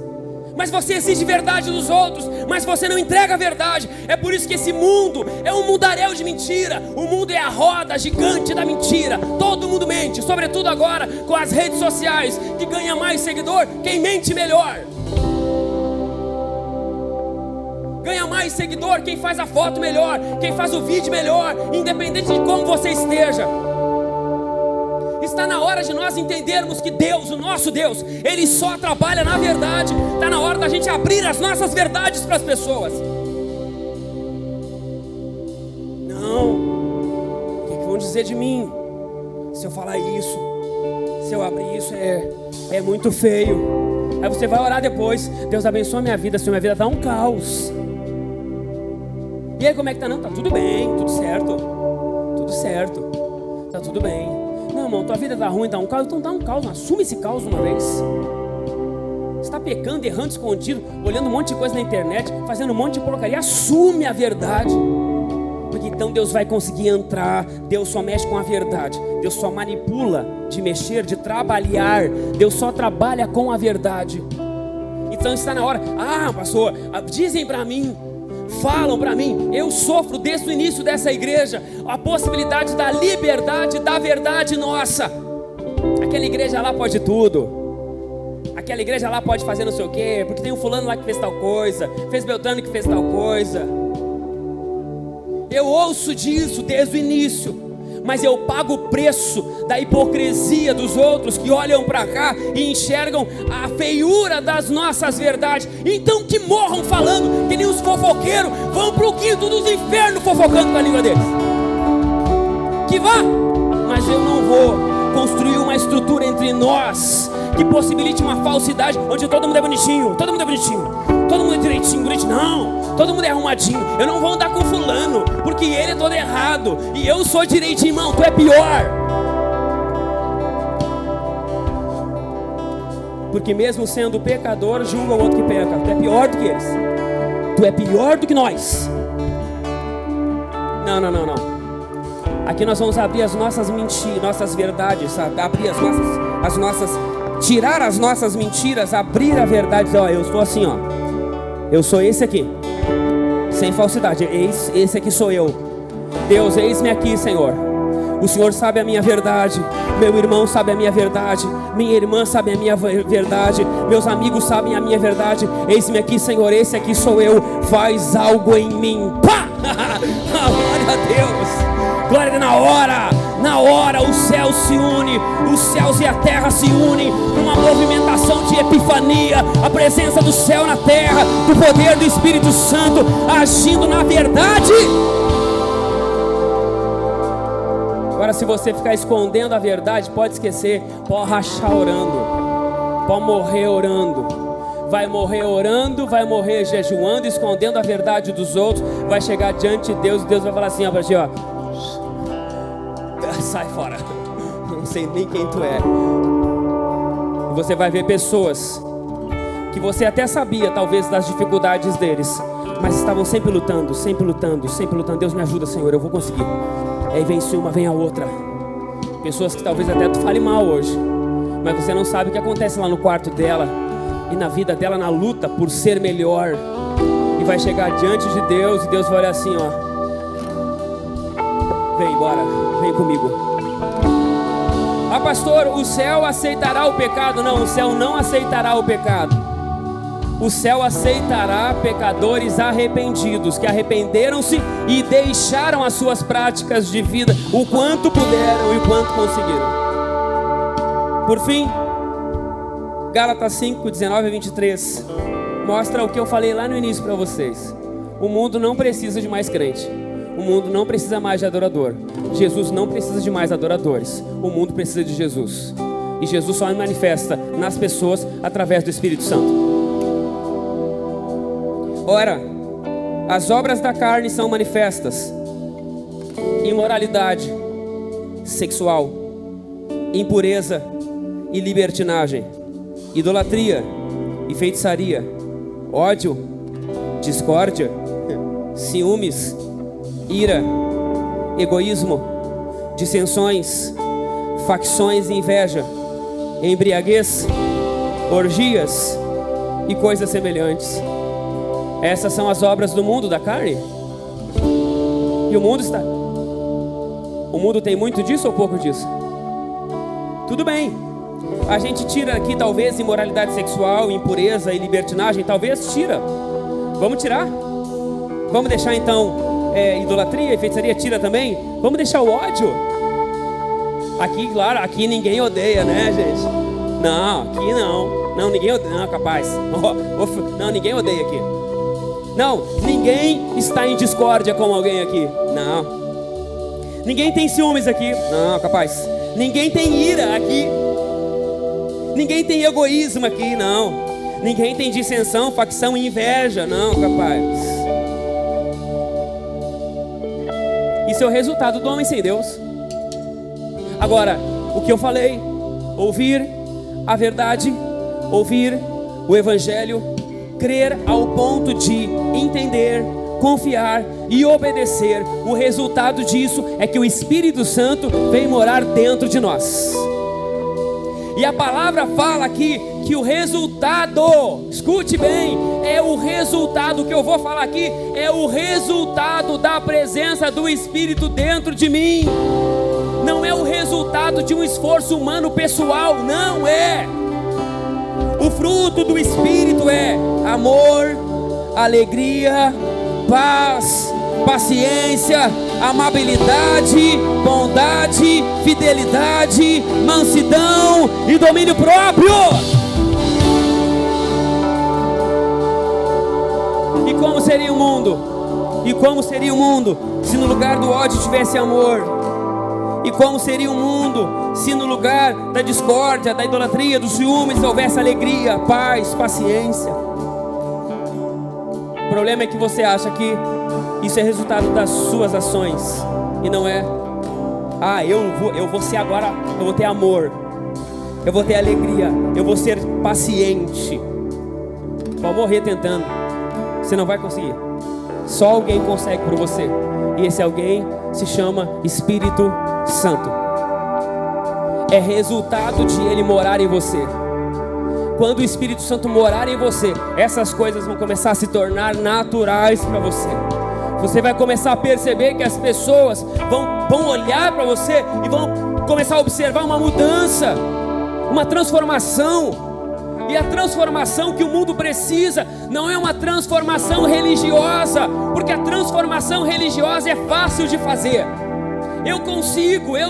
Mas você exige verdade dos outros, mas você não entrega a verdade. É por isso que esse mundo é um mundaréu de mentira. O mundo é a roda gigante da mentira. Todo mundo mente, sobretudo agora com as redes sociais, que ganha mais seguidor quem mente melhor. Ganha mais seguidor quem faz a foto melhor, quem faz o vídeo melhor, independente de como você esteja. Está na hora de nós entendermos que Deus, o nosso Deus, Ele só trabalha na verdade. Está na hora da gente abrir as nossas verdades para as pessoas. Não, o que vão dizer de mim se eu falar isso? Se eu abrir isso, é muito feio. Aí você vai orar depois: Deus abençoa minha vida, se minha vida está um caos. E aí, como é que tá? Não, tá tudo bem, tudo certo. Tudo certo, tá tudo bem. Não, irmão, tua vida tá ruim, tá um caos. Então dá um caos, assume esse caos uma vez. Você está pecando, errando, escondido, olhando um monte de coisa na internet, fazendo um monte de porcaria. Assume a verdade, porque então Deus vai conseguir entrar. Deus só mexe com a verdade. Deus só manipula de mexer, de trabalhar. Deus só trabalha com a verdade. Então está na hora. Ah, pastor, dizem para mim, falam para mim, eu sofro desde o início dessa igreja a possibilidade da liberdade da verdade nossa. Aquela igreja lá pode tudo, aquela igreja lá pode fazer não sei o quê, porque tem um fulano lá que fez tal coisa, fez Beltrano que fez tal coisa. Eu ouço disso desde o início, mas eu pago o preço da hipocrisia dos outros que olham para cá e enxergam a feiura das nossas verdades. Então que morram falando, que nem os fofoqueiros, vão para o quinto dos infernos fofocando com a língua deles. Que vá, mas eu não vou construir uma estrutura entre nós que possibilite uma falsidade, onde todo mundo é bonitinho, todo mundo é bonitinho, todo mundo é direitinho, bonitinho. Não, todo mundo é arrumadinho. Eu não vou andar com fulano, porque ele é todo errado e eu sou direitinho. Irmão, tu é pior. Porque mesmo sendo pecador, julga o outro que peca. Tu é pior do que eles. Tu é pior do que nós. Não. Aqui nós vamos abrir as nossas mentiras, nossas verdades, sabe? Abrir as nossas, tirar as nossas mentiras, abrir a verdade. Dizer, ó, eu estou assim, ó. Eu sou esse aqui, sem falsidade. Esse aqui sou eu. Deus, eis-me aqui, Senhor. O Senhor sabe a minha verdade. Meu irmão sabe a minha verdade. Minha irmã sabe a minha verdade. Meus amigos sabem a minha verdade. Eis-me aqui, Senhor. Esse aqui sou eu. Faz algo em mim. Pá! Glória a Deus. Glória, na hora o céu se une, os céus e a terra se unem numa movimentação de epifania, a presença do céu na terra, do poder do Espírito Santo agindo na verdade. Agora, se você ficar escondendo a verdade, pode esquecer, pode rachar orando, pode morrer orando. Vai morrer orando, vai morrer jejuando, escondendo a verdade dos outros. Vai chegar diante de Deus e Deus vai falar assim, ó, pra ti, ó, sai fora, não sei nem quem tu é. E você vai ver pessoas que você até sabia talvez das dificuldades deles, mas estavam sempre lutando. Deus me ajuda, Senhor, eu vou conseguir. Aí vence uma, vem a outra. Pessoas que talvez até tu fale mal hoje, mas você não sabe o que acontece lá no quarto dela e na vida dela, na luta por ser melhor. E vai chegar diante de Deus e Deus vai olhar assim, ó, vem embora, vem comigo. Ah, pastor, o céu aceitará o pecado? Não, o céu não aceitará o pecado. O céu aceitará pecadores arrependidos, que arrependeram-se e deixaram as suas práticas de vida, o quanto puderam e o quanto conseguiram. Por fim, Gálatas 5, 19 a 23 mostra o que eu falei lá no início para vocês. O mundo não precisa de mais crente. O mundo não precisa mais de adorador. Jesus não precisa de mais adoradores. O mundo precisa de Jesus. E Jesus só manifesta nas pessoas através do Espírito Santo. Ora, as obras da carne são manifestas: imoralidade sexual, impureza e libertinagem, idolatria e feitiçaria, ódio, discórdia, ciúmes, ira, egoísmo, dissensões, facções e inveja, embriaguez, orgias e coisas semelhantes. Essas são as obras do mundo, da carne. E o mundo tem muito disso ou pouco disso? Tudo bem, a gente tira aqui talvez imoralidade sexual, impureza e libertinagem. Talvez tira. Vamos tirar? Vamos deixar então idolatria e feitiçaria? Tira também. Vamos deixar o ódio, Aqui, claro, aqui ninguém odeia, né, gente? Não, aqui não. Não, ninguém odeia, não, capaz. Não, ninguém odeia aqui. Não, ninguém está em discórdia com alguém aqui. Não. Ninguém tem ciúmes aqui. Não, capaz. Ninguém tem ira aqui. Ninguém tem egoísmo aqui, não. Ninguém tem dissensão, facção e inveja. Não, capaz. Isso é o resultado do homem sem Deus. Agora, o que eu falei, ouvir a verdade, ouvir o evangelho, crer ao ponto de entender, confiar e obedecer. O resultado disso é que o Espírito Santo vem morar dentro de nós. E a palavra fala aqui que o resultado, escute bem, é o resultado que eu vou falar aqui, é o resultado da presença do Espírito dentro de mim. Não é o resultado de um esforço humano pessoal, não é. O fruto do Espírito é amor, alegria, paz, paciência, amabilidade, bondade, fidelidade, mansidão e domínio próprio. E como seria o mundo? E como seria o mundo se no lugar do ódio tivesse amor? E como seria o mundo se no lugar da discórdia, da idolatria, do ciúmes houvesse alegria, paz, paciência? O problema é que você acha que isso é resultado das suas ações e não é. Eu vou ser agora, eu vou ter amor, eu vou ter alegria, eu vou ser paciente. Pode morrer tentando, você não vai conseguir. Só alguém consegue por você, e esse alguém se chama Espírito Santo. É resultado de ele morar em você. Quando o Espírito Santo morar em você, essas coisas vão começar a se tornar naturais para você. Você vai começar a perceber que as pessoas vão olhar para você e vão começar a observar uma mudança, uma transformação. E a transformação que o mundo precisa não é uma transformação religiosa, porque a transformação religiosa é fácil de fazer. Eu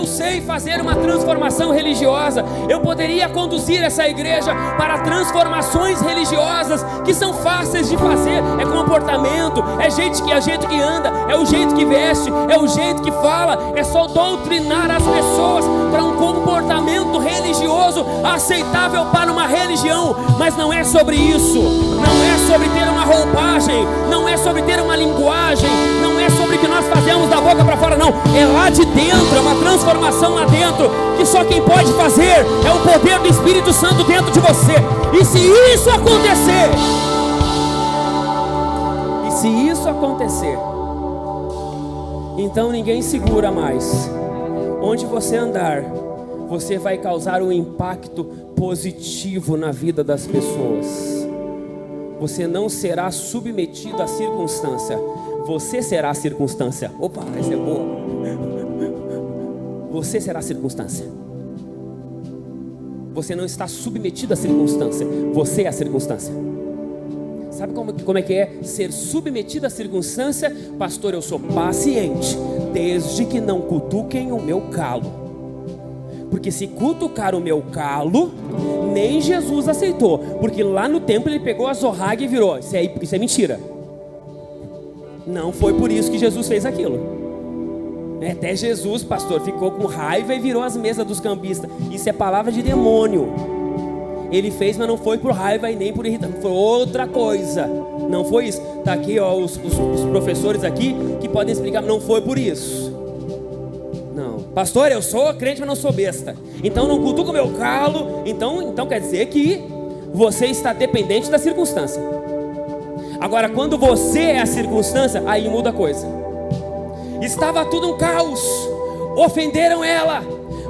sei fazer uma transformação religiosa. Eu poderia conduzir essa igreja para transformações religiosas que são fáceis de fazer. É comportamento, é jeito que anda, é o jeito que veste, é o jeito que fala. É só doutrinar as pessoas para um comportamento religioso aceitável para uma religião. Mas não é sobre isso. Não é sobre ter uma roupagem, não é sobre ter uma linguagem, não é sobre o que nós fazemos da boca para fora, não. É lá de dentro, é uma transformação lá dentro, que só quem pode fazer é o poder do Espírito Santo dentro de você. E se isso acontecer, então ninguém segura mais. Onde você andar, você vai causar um impacto positivo na vida das pessoas. Você não será submetido à circunstância, você será a circunstância. Opa, essa é boa. Você será a circunstância. Você não está submetido à circunstância, você é a circunstância. Sabe como é que é ser submetido à circunstância? Pastor, eu sou paciente, desde que não cutuquem o meu calo. Porque se cutucar o meu calo, nem Jesus aceitou. Porque lá no templo ele pegou a zorraga e virou. Isso é mentira. Não foi por isso que Jesus fez aquilo. Até Jesus, pastor, ficou com raiva e virou as mesas dos cambistas. Isso é palavra de demônio. Ele fez, mas não foi por raiva e nem por irritação. Foi outra coisa. Não foi isso. Está aqui ó, os professores aqui que podem explicar. Não foi por isso. Não. Pastor, eu sou crente, mas não sou besta. Então não cutuca o meu calo. Então quer dizer que você está dependente da circunstância. Agora, quando você é a circunstância, aí muda a coisa. Estava tudo um caos. Ofenderam ela,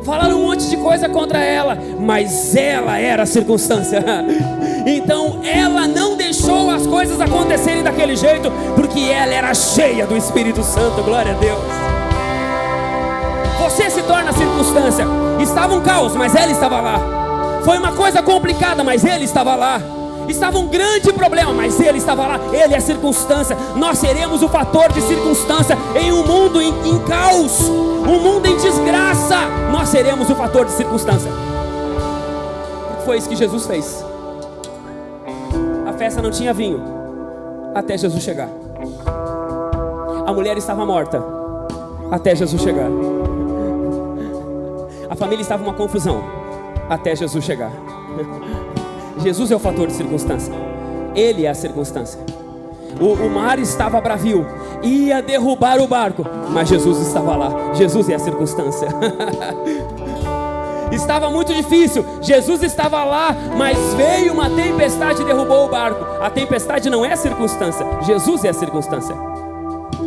falaram um monte de coisa contra ela, mas ela era a circunstância. Então ela não deixou as coisas acontecerem daquele jeito, porque ela era cheia do Espírito Santo. Glória a Deus. Você se torna a circunstância. Estava um caos, mas ela estava lá. Foi uma coisa complicada, mas ele estava lá. Estava um grande problema, mas Ele estava lá. Ele é a circunstância. Nós seremos o fator de circunstância em um mundo em caos, um mundo em desgraça. Nós seremos o fator de circunstância. Foi isso que Jesus fez. A festa não tinha vinho até Jesus chegar. A mulher estava morta até Jesus chegar. A família estava uma confusão até Jesus chegar. Jesus é o fator de circunstância. Ele é a circunstância. O mar estava bravio, ia derrubar o barco, mas Jesus estava lá. Jesus é a circunstância. Estava muito difícil, Jesus estava lá, mas veio uma tempestade e derrubou o barco. A tempestade não é a circunstância, Jesus é a circunstância.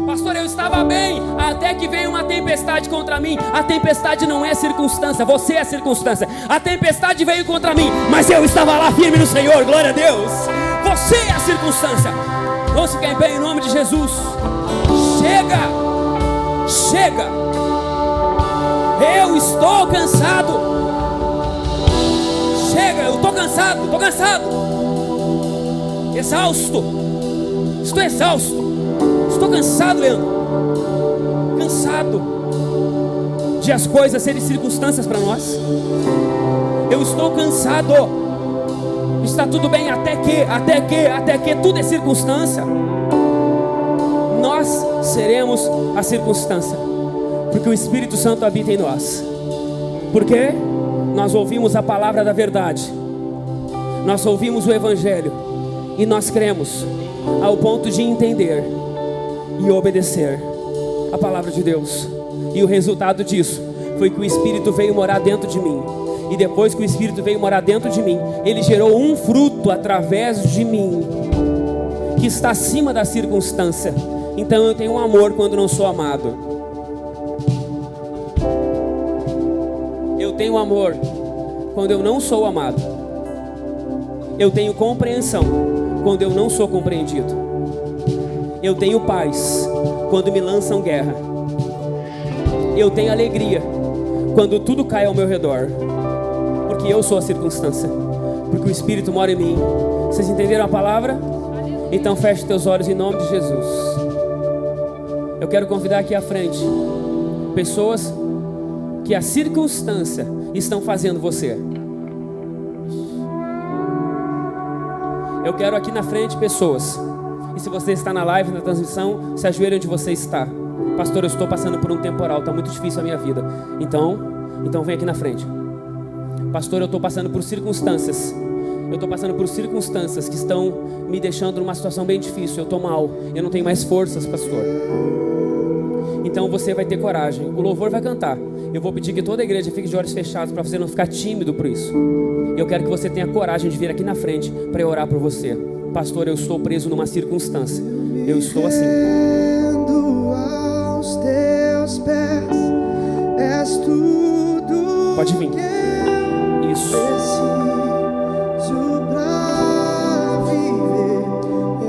Pastor, eu estava bem, até que veio uma tempestade contra mim. A tempestade não é circunstância, você é a circunstância. A tempestade veio contra mim, mas eu estava lá firme no Senhor, glória a Deus. Você é a circunstância. Vamos ficar em pé em nome de Jesus. Chega, chega. Eu estou cansado. Chega, eu estou cansado. Exausto. Estou exausto. Estou cansado, Leandro. Cansado de as coisas serem circunstâncias para nós. Eu estou cansado. Está tudo bem até que tudo é circunstância. Nós seremos a circunstância, porque o Espírito Santo habita em nós. Porque nós ouvimos a palavra da verdade, nós ouvimos o Evangelho e nós cremos ao ponto de entender e obedecer a palavra de Deus. E o resultado disso foi que o Espírito veio morar dentro de mim. E depois que o Espírito veio morar dentro de mim, ele gerou um fruto através de mim, que está acima da circunstância. Então eu tenho um amor quando não sou amado. Eu tenho amor quando eu não sou amado. Eu tenho compreensão quando eu não sou compreendido. Eu tenho paz quando me lançam guerra. Eu tenho alegria quando tudo cai ao meu redor, porque eu sou a circunstância, porque o Espírito mora em mim. Vocês entenderam a palavra? Então feche teus olhos em nome de Jesus. Eu quero convidar aqui à frente pessoas que a circunstância estão fazendo você. Eu quero aqui na frente pessoas, e se você está na live, na transmissão, se ajoelhe onde você está. Pastor, eu estou passando por um temporal, está muito difícil a minha vida. Então vem aqui na frente. Pastor, eu estou passando por circunstâncias. Eu estou passando por circunstâncias que estão me deixando numa situação bem difícil. Eu estou mal, eu não tenho mais forças, pastor. Então você vai ter coragem. O louvor vai cantar. Eu vou pedir que toda a igreja fique de olhos fechados, para você não ficar tímido por isso. Eu quero que você tenha coragem de vir aqui na frente para eu orar por você. Pastor, eu estou preso numa circunstância. Eu estou assim. Aos teus pés, és tudo. Pode vir. Isso. Preciso pra viver.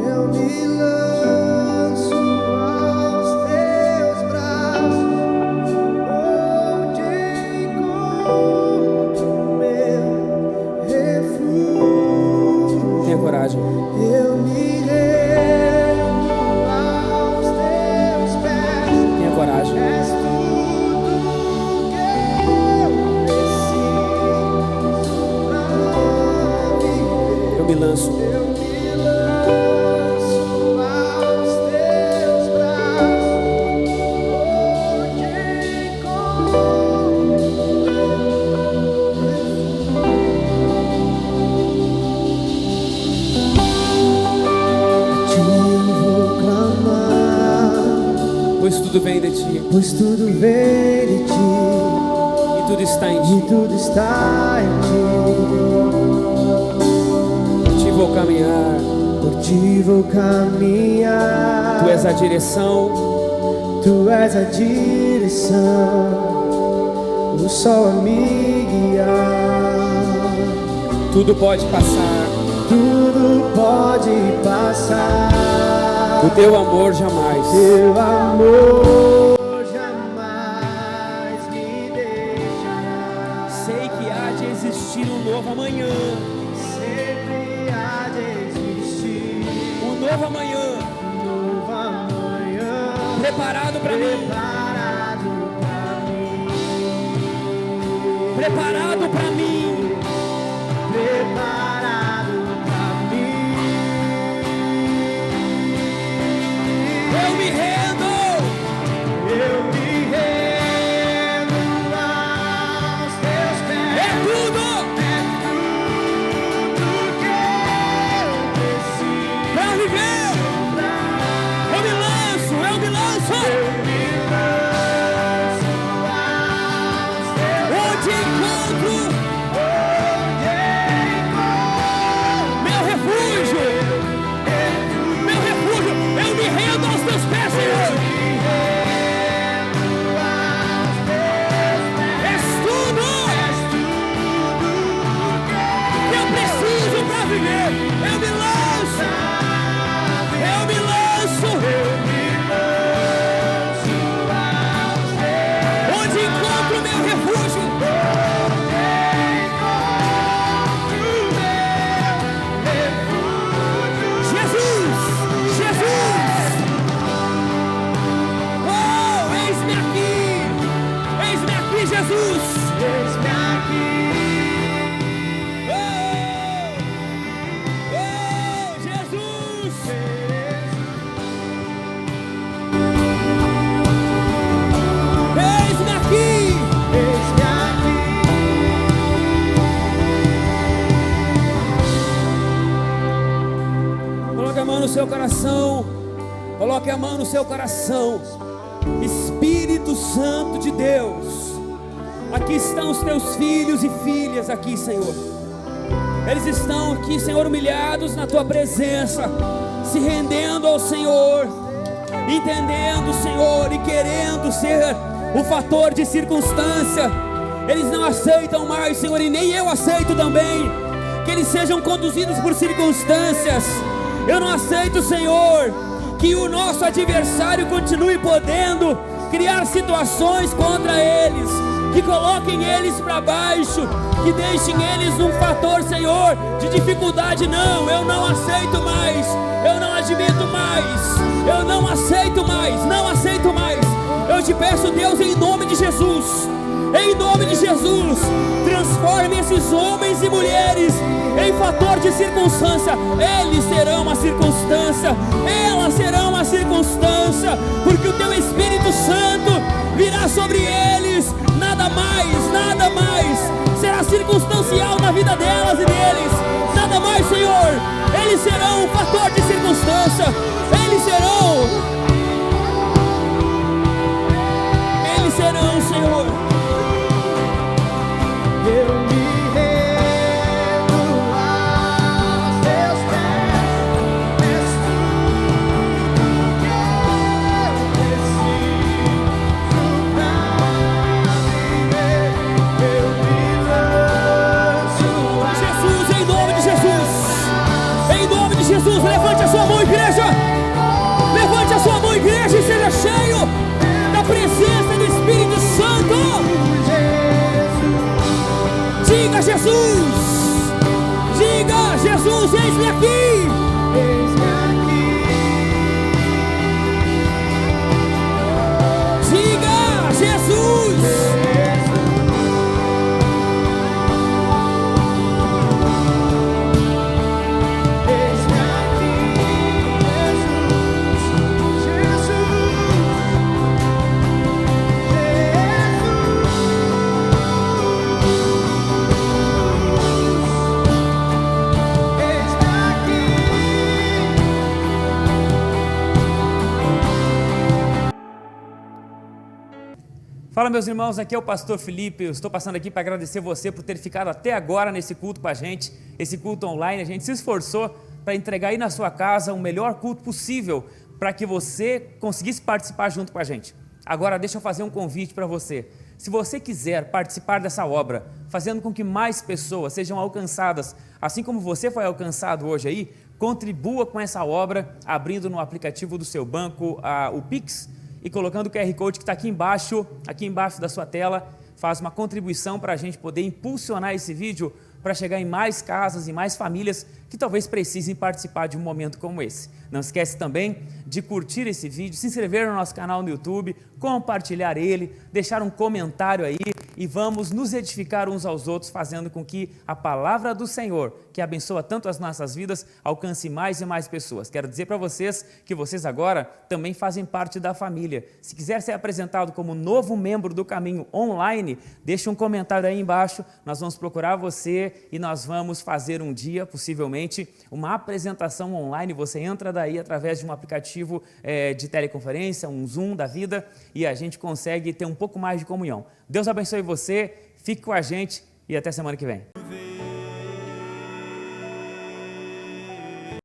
Eu me lanço aos teus braços, onde encontro meu refúgio. Tenha coragem. Eu me rendo aos teus pés. Tenha coragem. És tudo que eu preciso pra viver. Eu me lanço. Eu me lanço aos teus braços, onde encontro te vou clamar, Pois tudo vem de ti. pois tudo vem de ti. E tudo está em E ti. tudo está em Por ti vou caminhar. ti, por ti vou caminhar. Tu és a direção. Tu és a direção, o sol a me guiar. Tudo pode passar. Tudo pode passar. O teu amor jamais. Teu amor jamais me deixará. Sei que há de existir um novo amanhã. Sempre há de novo amanhã preparado para mim. Preparado para mim. Eu me rendo. Eu me rendo aos teus pés. É tudo Que eu preciso para viver. Eu me lanço. eu me lanço aos teus Onde encontro meu refúgio. Meu refúgio. Eu me rendo aos teus pés, Senhor. És tudo que eu preciso para viver. Eu me lanço. Eu me lanço. Onde encontro meu refúgio. Jesus, Jesus. Oh, eis-me aqui. Eis-me aqui, Jesus. Eis-me aqui. Oh, oh, Jesus. Eis-me aqui. Eis-me aqui. Coloque a mão no seu coração. Coloque a mão no seu coração. Espírito Santo de Deus. Aqui estão os teus filhos e filhas aqui, Senhor. Eles estão aqui, Senhor, humilhados na tua presença, se rendendo ao Senhor, entendendo, Senhor, e querendo ser o fator de circunstância. Eles não aceitam mais, Senhor, e nem eu aceito também, que eles sejam conduzidos por circunstâncias. Eu não aceito, Senhor, que o nosso adversário continue podendo criar situações contra eles, que coloquem eles para baixo, que deixem eles num fator, Senhor, de dificuldade. Não, eu não aceito mais, eu não admito mais, eu não aceito mais, não aceito mais. Eu te peço, Deus, em nome de Jesus, em nome de Jesus, transforme esses homens e mulheres em fator de circunstância. Eles serão uma circunstância, elas serão uma circunstância, porque o teu Espírito Santo virá sobre eles. Nada mais será circunstancial na vida delas e deles. Nada mais, Senhor. Eles serão um fator de circunstância. Eles serão, Senhor. Eu me rendo aos teus pés. És tudo que eu preciso pra viver. Eu me lanço Jesus, em nome de Jesus. Em nome de Jesus, levante a sua mão, igreja. Levante a sua mão, igreja, e seja cheio da presença do Espírito Santo. Diga, Jesus. Diga, Jesus, eis-me aqui. Eis-me aqui. Diga, Jesus. Eis-me aqui, Jesus, eis-me aqui. Fala, meus irmãos, aqui é o pastor Felipe. Eu estou passando aqui para agradecer você por ter ficado até agora nesse culto com a gente, esse culto online. A gente se esforçou para entregar aí na sua casa o melhor culto possível para que você conseguisse participar junto com a gente. Agora deixa eu fazer um convite para você. Se você quiser participar dessa obra, fazendo com que mais pessoas sejam alcançadas, assim como você foi alcançado hoje aí, contribua com essa obra, abrindo no aplicativo do seu banco o Pix e colocando o QR Code que está aqui embaixo da sua tela. Faz uma contribuição para a gente poder impulsionar esse vídeo para chegar em mais casas e mais famílias que talvez precisem participar de um momento como esse. Não esquece também de curtir esse vídeo, se inscrever no nosso canal no YouTube, compartilhar ele, deixar um comentário aí e vamos nos edificar uns aos outros, fazendo com que a palavra do Senhor, que abençoa tanto as nossas vidas, alcance mais e mais pessoas. Quero dizer para vocês que vocês agora também fazem parte da família. Se quiser ser apresentado como novo membro do Caminho online, deixe um comentário aí embaixo, nós vamos procurar você e nós vamos fazer um dia, possivelmente, uma apresentação online. Você entra daí através de um aplicativo de teleconferência, um Zoom da vida, e a gente consegue ter um pouco mais de comunhão. Deus abençoe você, fique com a gente e até semana que vem.